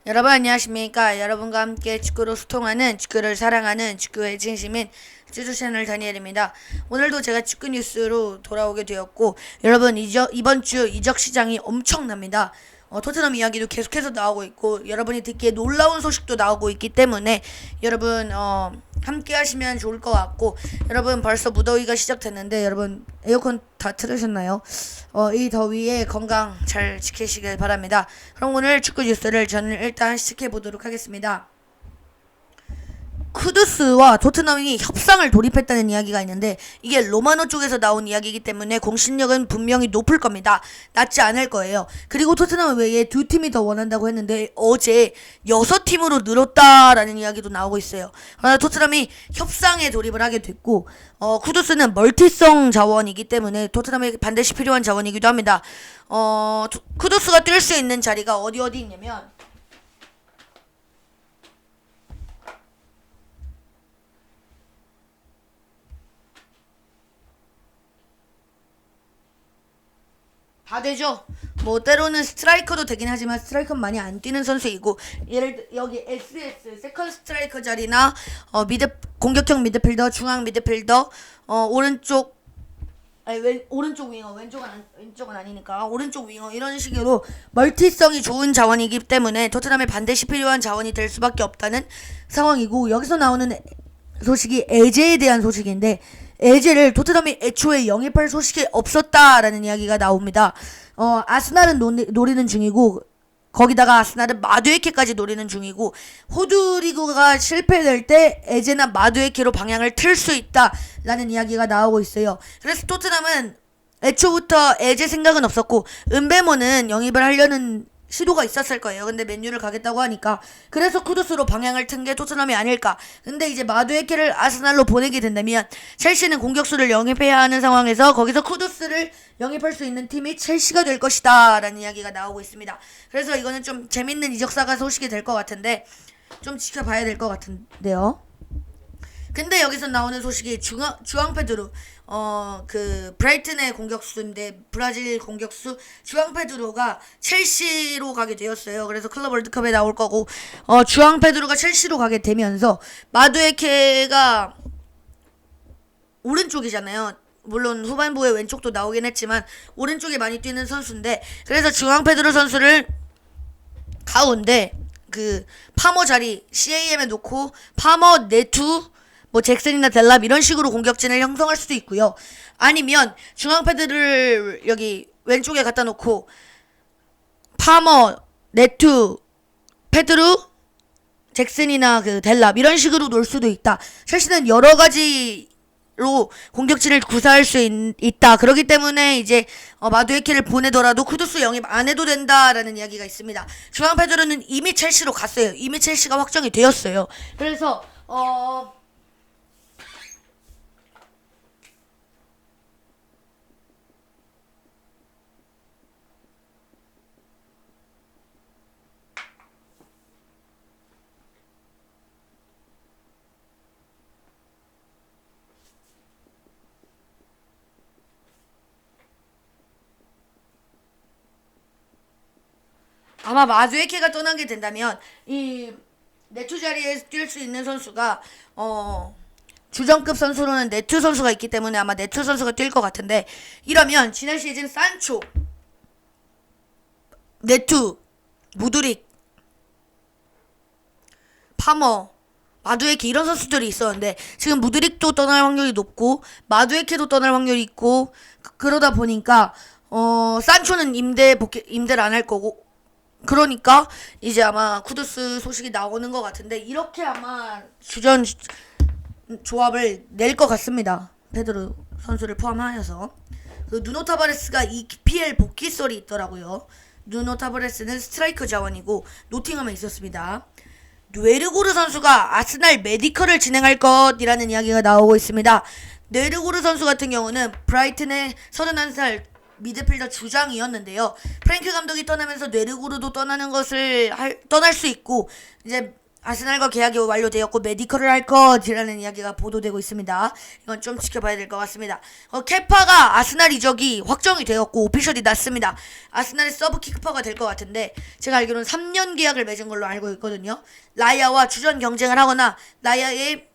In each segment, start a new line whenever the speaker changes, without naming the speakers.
여러분 안녕하십니까? 여러분과 함께 축구로 소통하는 축구를 사랑하는 축구의 진심인 쭈쭈 채널 다니엘입니다. 오늘도 제가 축구 뉴스로 돌아오게 되었고 여러분 이번 주 이적 시장이 엄청납니다. 토트넘 이야기도 계속해서 나오고 있고 여러분이 듣기에 놀라운 소식도 나오고 있기 때문에 여러분 함께 하시면 좋을 것 같고 여러분 벌써 무더위가 시작됐는데 여러분 에어컨 다 틀으셨나요? 이 더위에 건강 잘 지키시길 바랍니다. 그럼 오늘 축구 뉴스를 저는 일단 시작해 보도록 하겠습니다. 쿠두스와 토트넘이 협상을 돌입했다는 이야기가 있는데 이게 로마노 쪽에서 나온 이야기이기 때문에 공신력은 분명히 높을 겁니다. 낮지 않을 거예요. 그리고 토트넘 외에 두 팀이 더 원한다고 했는데 어제 6팀으로 늘었다라는 이야기도 나오고 있어요. 그러나 토트넘이 협상에 돌입을 하게 됐고 쿠두스는 멀티성 자원이기 때문에 토트넘에 반드시 필요한 자원이기도 합니다. 쿠두스가 뛸 수 있는 자리가 어디 있냐면 다 되죠. 뭐 때로는 스트라이커도 되긴 하지만 스트라이커는 많이 안 뛰는 선수이고 여기 SS 세컨 스트라이커 자리나 미드 공격형 미드필더, 중앙 미드필더, 오른쪽 오른쪽 윙어 왼쪽은 아니니까 오른쪽 윙어 이런 식으로 멀티성이 좋은 자원이기 때문에 토트넘에 반드시 필요한 자원이 될 수밖에 없다는 상황이고 여기서 나오는 소식이 에제에 대한 소식인데 에제를 토트넘이 애초에 영입할 소식이 없었다라는 이야기가 나옵니다. 아스날은 노리는 중이고 거기다가 아스날은 마두에케까지 노리는 중이고 호두리그가 실패될 때 에제나 마두에케로 방향을 틀 수 있다라는 이야기가 나오고 있어요. 그래서 토트넘은 애초부터 에제 생각은 없었고 은베모는 영입을 하려는 시도가 있었을 거예요. 근데 맨유를 가겠다고 하니까 그래서 쿠두스로 방향을 튼 게 토트넘이 아닐까. 근데 이제 마두에케를 아스날로 보내게 된다면 첼시는 공격수를 영입해야 하는 상황에서 거기서 쿠두스를 영입할 수 있는 팀이 첼시가 될 것이다 라는 이야기가 나오고 있습니다. 그래서 이거는 좀 재밌는 이적사가 소식이 될 것 같은데 좀 지켜봐야 될 것 같은데요. 근데 여기서 나오는 소식이 주앙 페드로 그 브라이튼의 공격수인데 브라질 공격수 주앙 페드로가 첼시로 가게 되었어요. 그래서 클럽 월드컵에 나올 거고 주앙 페드로가 첼시로 가게 되면서 마두에케가 오른쪽이잖아요. 물론 후반부에 왼쪽도 나오긴 했지만 오른쪽에 많이 뛰는 선수인데 그래서 주앙 페드로 선수를 가운데 그 파머 자리 CAM에 놓고 파머 네투 뭐 잭슨이나 델랍 이런 식으로 공격진을 형성할 수도 있고요. 아니면 중앙 패드를 여기 왼쪽에 갖다 놓고 파머, 네투, 페드루, 잭슨이나 그 델랍 이런 식으로 놀 수도 있다. 첼시는 여러 가지로 공격진을 구사할 수 있다. 그렇기 때문에 이제 마두에케를 보내더라도 쿠두스 영입 안 해도 된다라는 이야기가 있습니다. 중앙 패드루는 이미 첼시로 갔어요. 이미 첼시가 확정이 되었어요. 그래서 아마 마두에케가 떠나게 된다면 이 네투 자리에 뛸 수 있는 선수가 주전급 선수로는 네투 선수가 있기 때문에 아마 네투 선수가 뛸 것 같은데 이러면 지난 시즌 산초, 네투, 무드릭, 파머, 마두에케 이런 선수들이 있었는데 지금 무드릭도 떠날 확률이 높고 마두에케도 떠날 확률이 있고 그러다 보니까 산초는 임대를 안 할 거고 그러니까 이제 아마 쿠두스 소식이 나오는 것 같은데 이렇게 아마 주전 조합을 낼 것 같습니다. 페드로 선수를 포함하여서 그 누노 타바레스가 EPL 복귀 썰이 있더라고요. 누노 타바레스는 스트라이커 자원이고 노팅엄에 있었습니다. 뇌르고르 선수가 아스날 메디컬을 진행할 것이라는 이야기가 나오고 있습니다. 뇌르고르 선수 같은 경우는 브라이튼의 31살 미드필더 주장이었는데요. 프랭크 감독이 떠나면서 뇌르고르도 떠날 수 있고 이제 아스날과 계약이 완료되었고 메디컬을 할 것이라는 이야기가 보도되고 있습니다. 이건 좀 지켜봐야 될 것 같습니다. 케파가 아스날 이적이 확정이 되었고 오피셜이 났습니다. 아스날의 서브 키퍼가 될 것 같은데 제가 알기로는 3년 계약을 맺은 걸로 알고 있거든요. 라야와 주전 경쟁을 하거나 라야의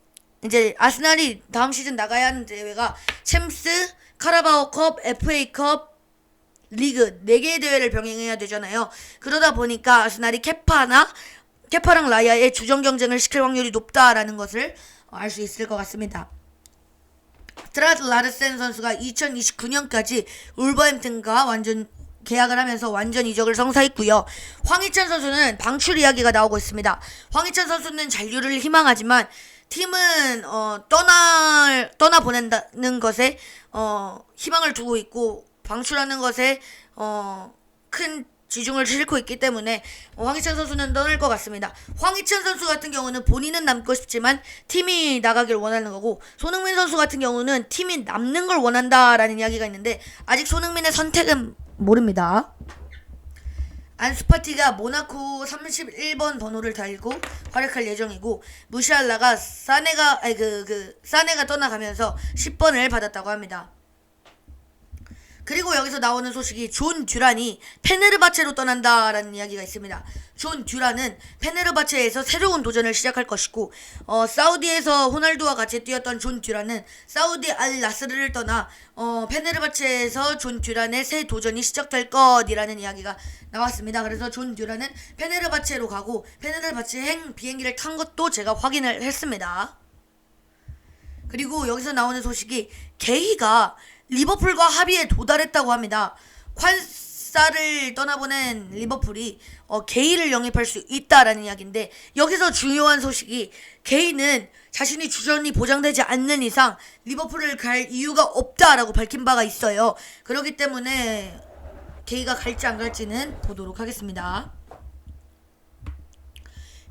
이제 아스날이 다음 시즌 나가야 하는 대회가 챔스, 카라바오컵, FA컵, 리그 4개의 대회를 병행해야 되잖아요. 그러다 보니까 아스날이 케파랑 라야의 주전 경쟁을 시킬 확률이 높다라는 것을 알 수 있을 것 같습니다. 스트라트 라르센 선수가 2029년까지 울버햄튼과 완전 계약을 하면서 완전 이적을 성사했고요. 황희찬 선수는 방출 이야기가 나오고 있습니다. 황희찬 선수는 잔류를 희망하지만 팀은 떠나 보낸다는 것에 희망을 두고 있고 방출하는 것에 큰 지중을 싣고 있기 때문에 황희찬 선수는 떠날 것 같습니다. 황희찬 선수 같은 경우는 본인은 남고 싶지만 팀이 나가길 원하는 거고, 손흥민 선수 같은 경우는 팀이 남는 걸 원한다라는 이야기가 있는데 아직 손흥민의 선택은 모릅니다. 안수파티가 모나코 31번 번호를 달고 활약할 예정이고, 무시알라가 사네가 떠나가면서 10번을 받았다고 합니다. 그리고 여기서 나오는 소식이 존 듀란이 페네르바체로 떠난다라는 이야기가 있습니다. 존 듀란은 페네르바체에서 새로운 도전을 시작할 것이고, 사우디에서 호날두와 같이 뛰었던 존 듀란은 사우디 알 나스르를 떠나 페네르바체에서 존 듀란의 새 도전이 시작될 것이라는 이야기가 나왔습니다. 그래서 존 듀란은 페네르바체로 가고 페네르바체 비행기를 탄 것도 제가 확인을 했습니다. 그리고 여기서 나오는 소식이 게이가 리버풀과 합의에 도달했다고 합니다. 콴사를 떠나보낸 리버풀이 게이를 영입할 수 있다라는 이야기인데, 여기서 중요한 소식이 게이는 자신이 주전이 보장되지 않는 이상 리버풀을 갈 이유가 없다라고 밝힌 바가 있어요. 그렇기 때문에 게이가 갈지 안 갈지는 보도록 하겠습니다.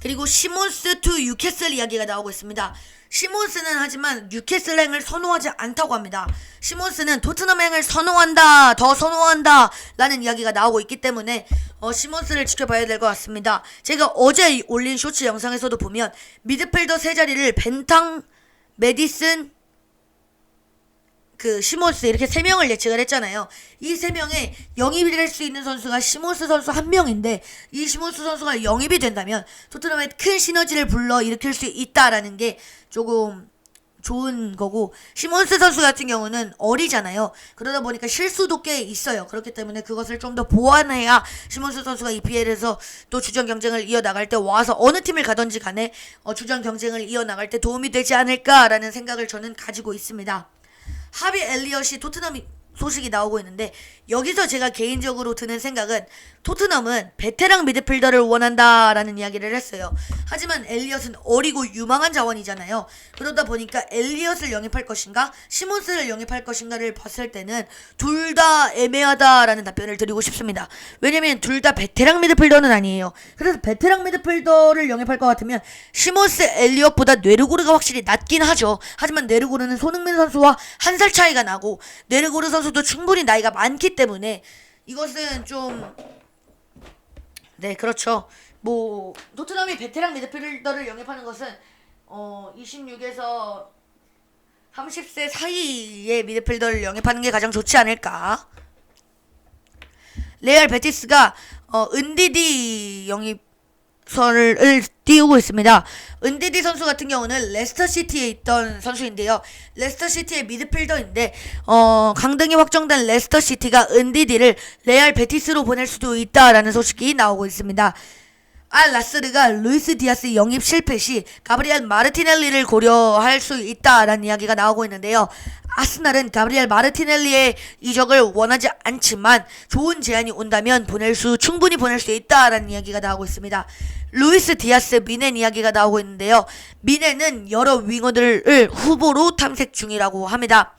그리고 시몬스 투 뉴캐슬 이야기가 나오고 있습니다. 시몬스는 하지만 뉴캐슬 행을 선호하지 않다고 합니다. 시몬스는 토트넘 행을 더 선호한다 라는 이야기가 나오고 있기 때문에 시몬스를 지켜봐야 될 것 같습니다. 제가 어제 올린 쇼츠 영상에서도 보면 미드필더 세 자리를 벤탕, 메디슨, 시몬스 이렇게 3명을 예측을 했잖아요. 이 3명에 영입이 될 수 있는 선수가 시몬스 선수 1명인데, 이 시몬스 선수가 영입이 된다면 토트넘에 큰 시너지를 불러일으킬 수 있다라는 게 조금 좋은 거고, 시몬스 선수 같은 경우는 어리잖아요. 그러다 보니까 실수도 꽤 있어요. 그렇기 때문에 그것을 좀 더 보완해야 시몬스 선수가 EPL에서 또 주전 경쟁을 이어나갈 때 와서 어느 팀을 가든지 간에 주전 경쟁을 이어나갈 때 도움이 되지 않을까라는 생각을 저는 가지고 있습니다. 하비 엘리엇이 토트넘 소식이 나오고 있는데, 여기서 제가 개인적으로 드는 생각은 토트넘은 베테랑 미드필더를 원한다라는 이야기를 했어요. 하지만 엘리엇은 어리고 유망한 자원이잖아요. 그러다 보니까 엘리엇을 영입할 것인가 시몬스를 영입할 것인가를 봤을 때는 둘 다 애매하다라는 답변을 드리고 싶습니다. 왜냐면 둘 다 베테랑 미드필더는 아니에요. 그래서 베테랑 미드필더를 영입할 것 같으면 시몬스, 엘리엇보다 뇌르고르가 확실히 낫긴 하죠. 하지만 뇌르고르는 손흥민 선수와 1살 차이가 나고, 뇌르고르 선수도 충분히 나이가 많기 때문에 이것은 좀 그렇죠. 토트넘이 베테랑 미드필더를 영입하는 것은 26에서 30세 사이의 미드필더를 영입하는 게 가장 좋지 않을까. 레알 베티스가 은디디 영입설을 띄우고 있습니다. 은디디 선수 같은 경우는 레스터시티에 있던 선수인데요. 레스터시티의 미드필더인데 강등이 확정된 레스터시티가 은디디를 레알 베티스로 보낼 수도 있다라는 소식이 나오고 있습니다. 알 나스르가 루이스 디아스 영입 실패 시 가브리엘 마르티넬리를 고려할 수 있다라는 이야기가 나오고 있는데요. 아스날은 가브리엘 마르티넬리의 이적을 원하지 않지만 좋은 제안이 온다면 충분히 보낼 수 있다라는 이야기가 나오고 있습니다. 루이스 디아스 미넨 이야기가 나오고 있는데요. 미넨은 여러 윙어들을 후보로 탐색 중이라고 합니다.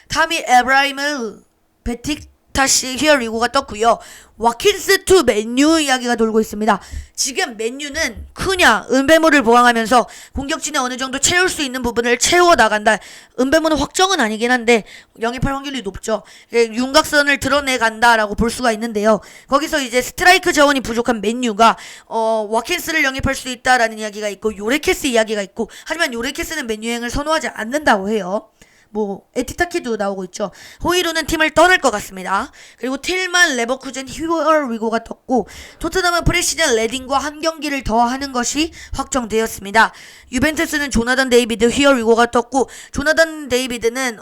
타미 에브라임을 베틱타시 히어리고가 떴고요. 와킨스 투 맨유 이야기가 돌고 있습니다. 지금 맨유는 크냐 은배모를 보강하면서 공격진에 어느 정도 채울 수 있는 부분을 채워 나간다. 은배모는 확정은 아니긴 한데 영입할 확률이 높죠. 윤곽선을 드러내 간다라고 볼 수가 있는데요. 거기서 이제 스트라이크 자원이 부족한 맨유가 와킨스를 영입할 수 있다라는 이야기가 있고 요레케스 이야기가 있고, 하지만 요레케스는 맨유행을 선호하지 않는다고 해요. 뭐 에티타키도 나오고 있죠. 호이루는 팀을 떠날 것 같습니다. 그리고 틸만 레버쿠젠 히어위고가 떴고, 토트넘은 프레시즌 레딩과 한 경기를 더 하는 것이 확정되었습니다. 유벤투스는 조나단 데이비드 히어위고가 떴고, 조나단 데이비드는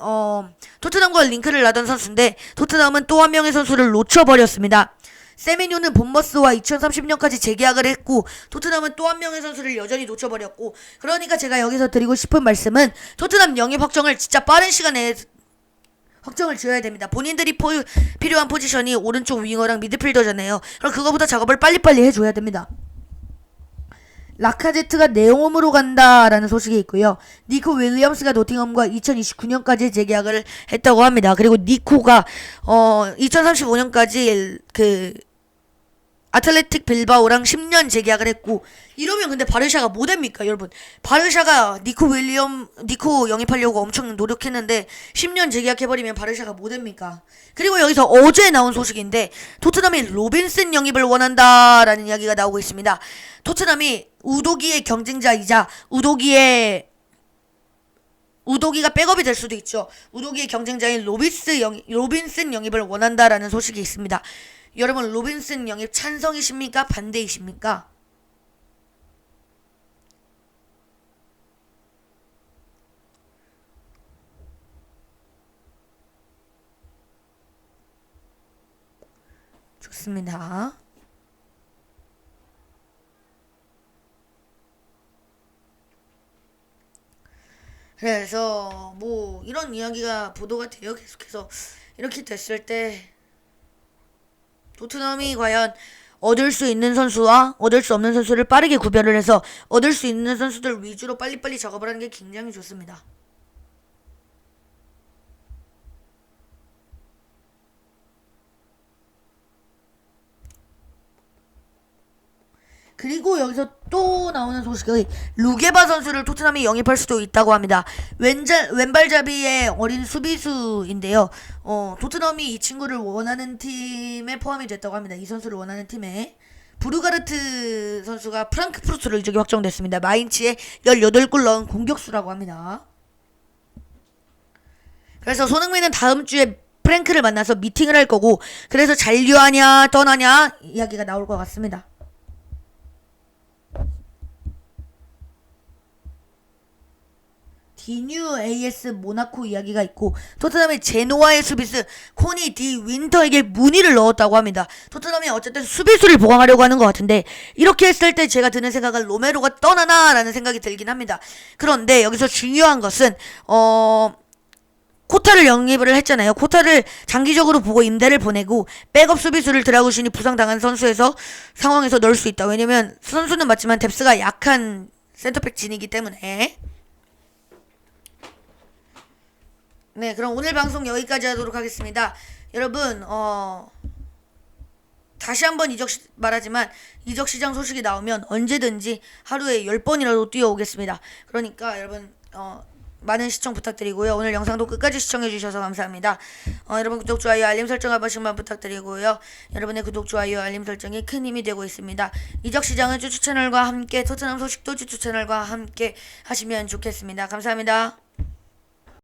토트넘과 링크를 나던 선수인데 토트넘은 또 한 명의 선수를 놓쳐버렸습니다. 세메뇨는 본머스와 2030년까지 재계약을 했고, 토트넘은 또 한 명의 선수를 여전히 놓쳐버렸고, 그러니까 제가 여기서 드리고 싶은 말씀은 토트넘 영입 확정을 진짜 빠른 시간에 확정을 지어야 됩니다. 본인들이 필요한 포지션이 오른쪽 윙어랑 미드필더잖아요. 그럼 그거보다 작업을 빨리빨리 해줘야 됩니다. 라카제트가 네옴으로 간다라는 소식이 있고요. 니코 윌리엄스가 노팅엄과 2029년까지 재계약을 했다고 합니다. 그리고 니코가 2035년까지 아틀레틱 빌바오랑 10년 재계약을 했고, 이러면 근데 바르샤가 뭐 됩니까, 여러분? 바르샤가 니코 영입하려고 엄청 노력했는데 10년 재계약해버리면 바르샤가 뭐 됩니까? 그리고 여기서 어제 나온 소식인데 토트넘이 로빈슨 영입을 원한다라는 이야기가 나오고 있습니다. 토트넘이 우도기의 경쟁자이자 우도기가 백업이 될 수도 있죠. 우도기의 경쟁자인 로빈슨 영입을 원한다라는 소식이 있습니다. 여러분, 로빈슨 영입 찬성이십니까? 반대이십니까? 좋습니다. 그래서 뭐 이런 이야기가 보도가 돼요. 계속해서 이렇게 됐을 때 토트넘이 과연 얻을 수 있는 선수와 얻을 수 없는 선수를 빠르게 구별을 해서 얻을 수 있는 선수들 위주로 빨리빨리 작업을 하는 게 굉장히 좋습니다. 그리고 여기서 또 나오는 소식이 루게바 선수를 토트넘이 영입할 수도 있다고 합니다. 왼발잡이의 어린 수비수인데요. 토트넘이 이 친구를 원하는 팀에 포함이 됐다고 합니다. 이 선수를 원하는 팀에. 부르가르트 선수가 프랑크푸르트로 이적이 확정됐습니다. 마인츠에 18골 넣은 공격수라고 합니다. 그래서 손흥민은 다음 주에 프랭크를 만나서 미팅을 할 거고, 그래서 잔류하냐 떠나냐 이야기가 나올 것 같습니다. 디뉴 AS 모나코 이야기가 있고, 토트넘의 제노아의 수비수 코니 디 윈터에게 문의를 넣었다고 합니다. 토트넘이 어쨌든 수비수를 보강하려고 하는 것 같은데, 이렇게 했을 때 제가 드는 생각은 로메로가 떠나나라는 생각이 들긴 합니다. 그런데 여기서 중요한 것은 코타를 영입을 했잖아요. 코타를 장기적으로 보고 임대를 보내고 백업 수비수를 드라구신이 부상당한 상황에서 넣을 수 있다. 왜냐면 선수는 맞지만 뎁스가 약한 센터백 진이기 때문에. 네, 그럼 오늘 방송 여기까지 하도록 하겠습니다. 여러분, 다시 한번 말하지만 이적시장 소식이 나오면 언제든지 하루에 10번이라도 뛰어오겠습니다. 그러니까 여러분, 많은 시청 부탁드리고요. 오늘 영상도 끝까지 시청해주셔서 감사합니다. 여러분, 구독, 좋아요, 알림 설정 한 번씩만 부탁드리고요. 여러분의 구독, 좋아요, 알림 설정이 큰 힘이 되고 있습니다. 이적시장은 쭈쭈 채널과 함께, 토트넘 소식도 쭈쭈 채널과 함께 하시면 좋겠습니다. 감사합니다.